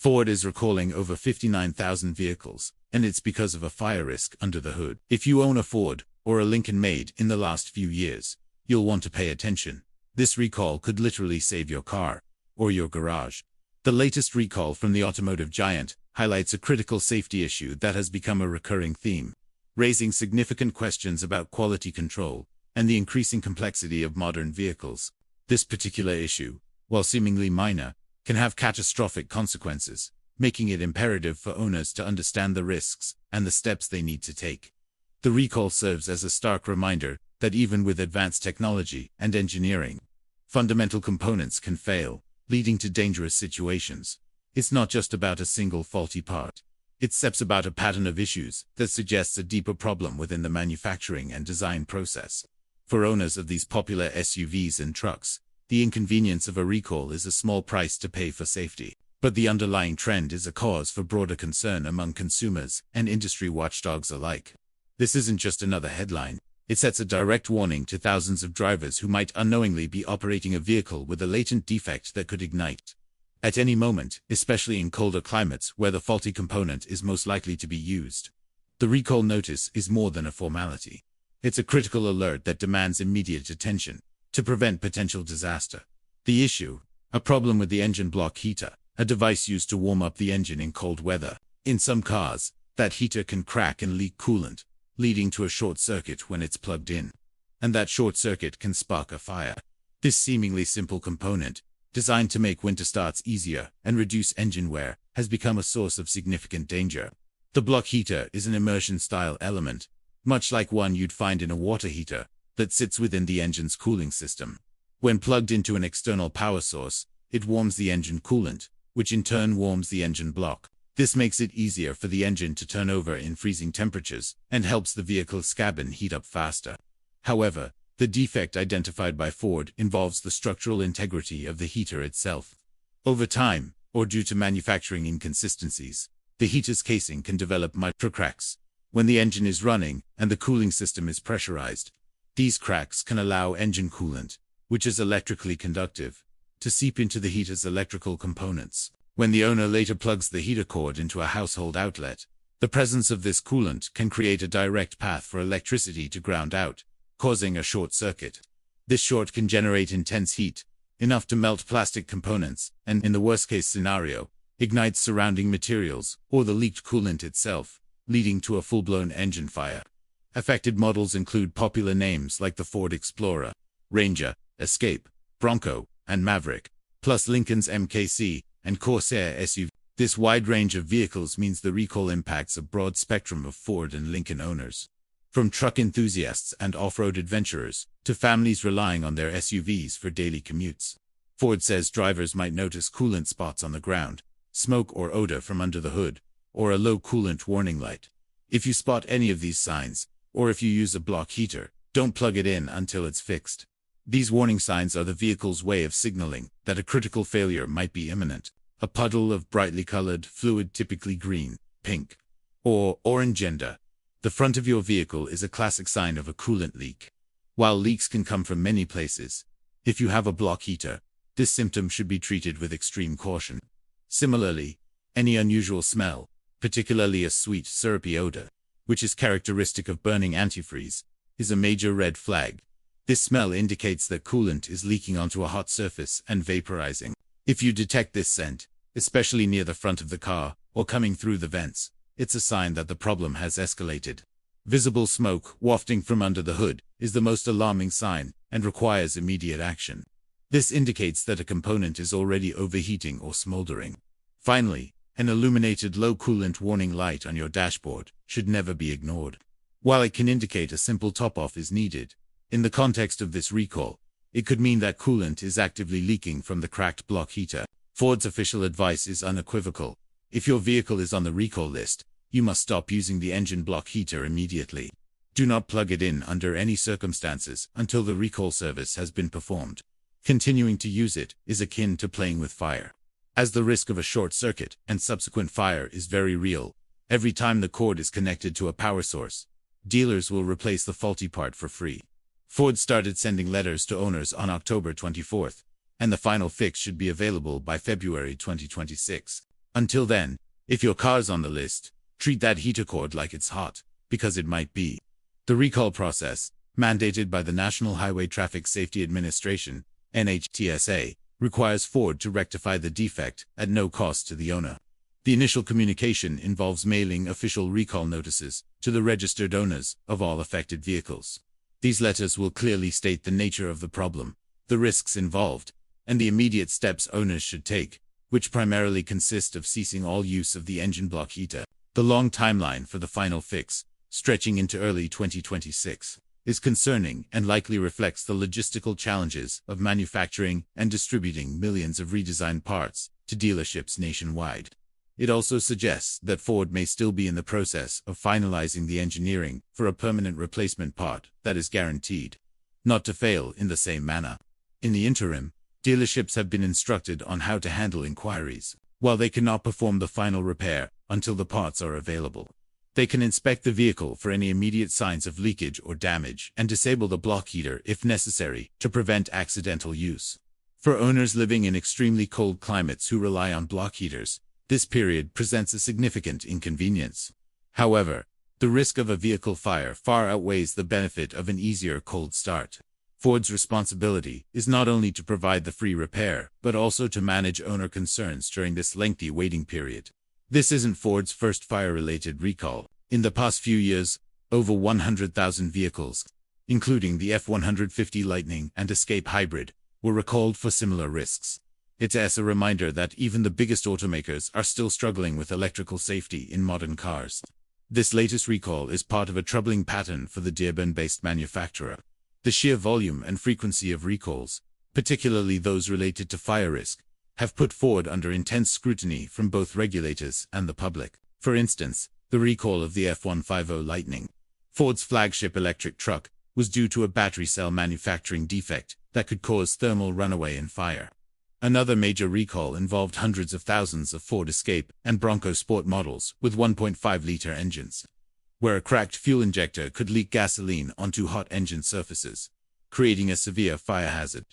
Ford is recalling over 59,000 vehicles, and it's because of a fire risk under the hood. If you own a Ford or a Lincoln made in the last few years, you'll want to pay attention. This recall could literally save your car or your garage. The latest recall from the automotive giant highlights a critical safety issue that has become a recurring theme, raising significant questions about quality control and the increasing complexity of modern vehicles. This particular issue, while seemingly minor, can have catastrophic consequences, making it imperative for owners to understand the risks and the steps they need to take. The recall serves as a stark reminder that even with advanced technology and engineering, fundamental components can fail, leading to dangerous situations. It's not just about a single faulty part. It's about a pattern of issues that suggests a deeper problem within the manufacturing and design process. For owners of these popular SUVs and trucks, the inconvenience of a recall is a small price to pay for safety. But the underlying trend is a cause for broader concern among consumers and industry watchdogs alike. This isn't just another headline. It sets a direct warning to thousands of drivers who might unknowingly be operating a vehicle with a latent defect that could ignite at any moment, especially in colder climates where the faulty component is most likely to be used. The recall notice is more than a formality. It's a critical alert that demands immediate attention to prevent potential disaster. The issue: a problem with the engine block heater, a device used to warm up the engine in cold weather. In some cars, that heater can crack and leak coolant, leading to a short circuit when it's plugged in. And that short circuit can spark a fire. This seemingly simple component, designed to make winter starts easier and reduce engine wear, has become a source of significant danger. The block heater is an immersion-style element, much like one you'd find in a water heater, that sits within the engine's cooling system. When plugged into an external power source, it warms the engine coolant, which in turn warms the engine block. This makes it easier for the engine to turn over in freezing temperatures and helps the vehicle's cabin heat up faster. However, the defect identified by Ford involves the structural integrity of the heater itself. Over time, or due to manufacturing inconsistencies, the heater's casing can develop microcracks. When the engine is running and the cooling system is pressurized, these cracks can allow engine coolant, which is electrically conductive, to seep into the heater's electrical components. When the owner later plugs the heater cord into a household outlet, the presence of this coolant can create a direct path for electricity to ground out, causing a short circuit. This short can generate intense heat, enough to melt plastic components, and in the worst-case scenario, ignite surrounding materials or the leaked coolant itself, leading to a full-blown engine fire. Affected models include popular names like the Ford Explorer, Ranger, Escape, Bronco, and Maverick, plus Lincoln's MKC and Corsair SUV. This wide range of vehicles means the recall impacts a broad spectrum of Ford and Lincoln owners. From truck enthusiasts and off-road adventurers to families relying on their SUVs for daily commutes. Ford says drivers might notice coolant spots on the ground, smoke or odor from under the hood, or a low coolant warning light. If you spot any of these signs, or if you use a block heater, don't plug it in until it's fixed. These warning signs are the vehicle's way of signaling that a critical failure might be imminent. A puddle of brightly colored fluid, typically green, pink, or orange. The front of your vehicle is a classic sign of a coolant leak. While leaks can come from many places, if you have a block heater, this symptom should be treated with extreme caution. Similarly, any unusual smell, particularly a sweet, syrupy odor, which is characteristic of burning antifreeze, is a major red flag. This smell indicates that coolant is leaking onto a hot surface and vaporizing. If you detect this scent, especially near the front of the car or coming through the vents, it's a sign that the problem has escalated. Visible smoke wafting from under the hood is the most alarming sign and requires immediate action. This indicates that a component is already overheating or smoldering. Finally, an illuminated low coolant warning light on your dashboard should never be ignored. While it can indicate a simple top-off is needed, in the context of this recall, it could mean that coolant is actively leaking from the cracked block heater. Ford's official advice is unequivocal. If your vehicle is on the recall list, you must stop using the engine block heater immediately. Do not plug it in under any circumstances until the recall service has been performed. Continuing to use it is akin to playing with fire, as the risk of a short circuit and subsequent fire is very real. Every time the cord is connected to a power source, dealers will replace the faulty part for free. Ford started sending letters to owners on October 24th, and the final fix should be available by February 2026. Until then, if your car's on the list, treat that heater cord like it's hot, because it might be. The recall process, mandated by the National Highway Traffic Safety Administration, NHTSA, requires Ford to rectify the defect at no cost to the owner. The initial communication involves mailing official recall notices to the registered owners of all affected vehicles. These letters will clearly state the nature of the problem, the risks involved, and the immediate steps owners should take, which primarily consist of ceasing all use of the engine block heater. The long timeline for the final fix, stretching into early 2026, is concerning and likely reflects the logistical challenges of manufacturing and distributing millions of redesigned parts to dealerships nationwide. It also suggests that Ford may still be in the process of finalizing the engineering for a permanent replacement part that is guaranteed not to fail in the same manner. In the interim, dealerships have been instructed on how to handle inquiries. While they cannot perform the final repair until the parts are available, they can inspect the vehicle for any immediate signs of leakage or damage and disable the block heater if necessary to prevent accidental use. For owners living in extremely cold climates who rely on block heaters, this period presents a significant inconvenience. However, the risk of a vehicle fire far outweighs the benefit of an easier cold start. Ford's responsibility is not only to provide the free repair, but also to manage owner concerns during this lengthy waiting period. This isn't Ford's first fire-related recall. In the past few years, over 100,000 vehicles, including the F-150 Lightning and Escape Hybrid, were recalled for similar risks. It's a reminder that even the biggest automakers are still struggling with electrical safety in modern cars. This latest recall is part of a troubling pattern for the Dearborn-based manufacturer. The sheer volume and frequency of recalls, particularly those related to fire risk, have put Ford under intense scrutiny from both regulators and the public. For instance, the recall of the F-150 Lightning, Ford's flagship electric truck, was due to a battery cell manufacturing defect that could cause thermal runaway and fire. Another major recall involved hundreds of thousands of Ford Escape and Bronco Sport models with 1.5-liter engines, where a cracked fuel injector could leak gasoline onto hot engine surfaces, creating a severe fire hazard.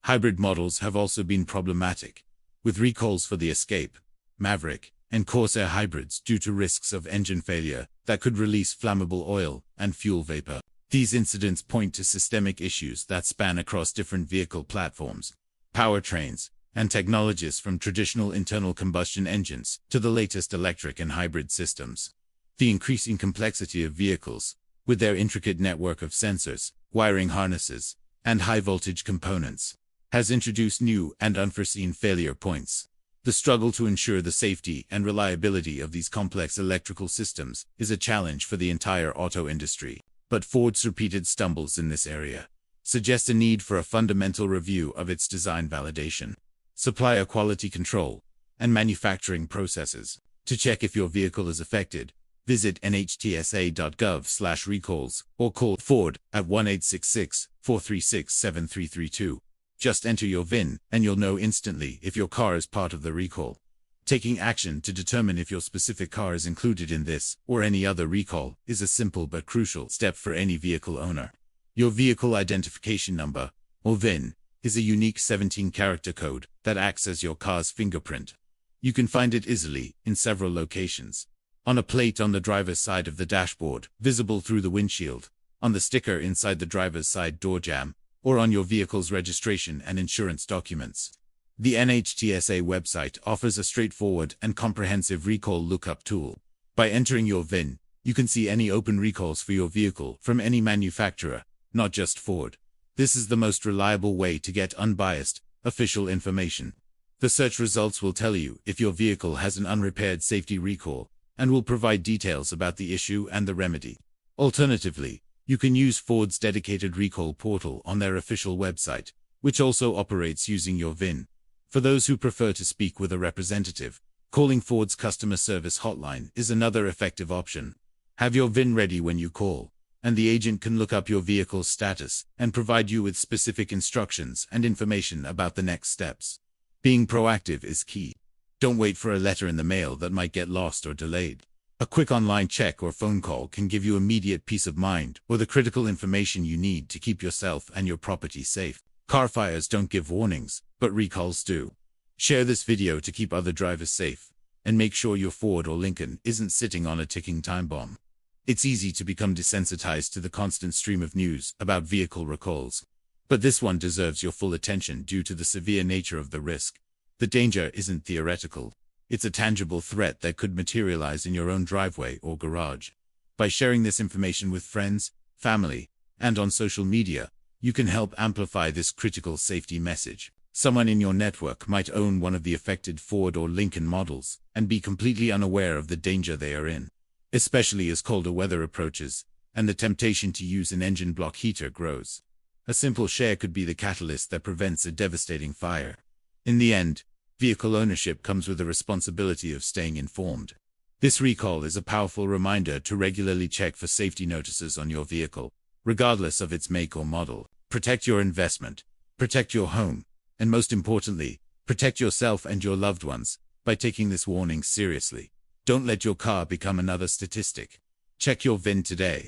Hybrid models have also been problematic, with recalls for the Escape, Maverick, and Corsair hybrids due to risks of engine failure that could release flammable oil and fuel vapor. These incidents point to systemic issues that span across different vehicle platforms, powertrains, and technologies from traditional internal combustion engines to the latest electric and hybrid systems. The increasing complexity of vehicles, with their intricate network of sensors, wiring harnesses, and high-voltage components, has introduced new and unforeseen failure points. The struggle to ensure the safety and reliability of these complex electrical systems is a challenge for the entire auto industry. But Ford's repeated stumbles in this area suggest a need for a fundamental review of its design validation, supplier quality control, and manufacturing processes. To check if your vehicle is affected, visit nhtsa.gov/recalls or call Ford at 1-866-436-7332. Just enter your VIN and you'll know instantly if your car is part of the recall. Taking action to determine if your specific car is included in this or any other recall is a simple but crucial step for any vehicle owner. Your vehicle identification number, or VIN, is a unique 17-character code that acts as your car's fingerprint. You can find it easily in several locations: on a plate on the driver's side of the dashboard, visible through the windshield, on the sticker inside the driver's side door jamb, or on your vehicle's registration and insurance documents. The NHTSA website offers a straightforward and comprehensive recall lookup tool. By entering your VIN, you can see any open recalls for your vehicle from any manufacturer, not just Ford. This is the most reliable way to get unbiased, official information. The search results will tell you if your vehicle has an unrepaired safety recall, and will provide details about the issue and the remedy. Alternatively, you can use Ford's dedicated recall portal on their official website, which also operates using your VIN. For those who prefer to speak with a representative, calling Ford's customer service hotline is another effective option. Have your VIN ready when you call, and the agent can look up your vehicle's status and provide you with specific instructions and information about the next steps. Being proactive is key. Don't wait for a letter in the mail that might get lost or delayed. A quick online check or phone call can give you immediate peace of mind or the critical information you need to keep yourself and your property safe. Car fires don't give warnings, but recalls do. Share this video to keep other drivers safe. and make sure your Ford or Lincoln isn't sitting on a ticking time bomb. It's easy to become desensitized to the constant stream of news about vehicle recalls. But this one deserves your full attention due to the severe nature of the risk. The danger isn't theoretical. It's a tangible threat that could materialize in your own driveway or garage. By sharing this information with friends, family, and on social media, you can help amplify this critical safety message. Someone in your network might own one of the affected Ford or Lincoln models and be completely unaware of the danger they are in, especially as colder weather approaches and the temptation to use an engine block heater grows. A simple share could be the catalyst that prevents a devastating fire. In the end, vehicle ownership comes with the responsibility of staying informed. This recall is a powerful reminder to regularly check for safety notices on your vehicle, regardless of its make or model. Protect your investment, protect your home, and most importantly, protect yourself and your loved ones by taking this warning seriously. Don't let your car become another statistic. Check your VIN today.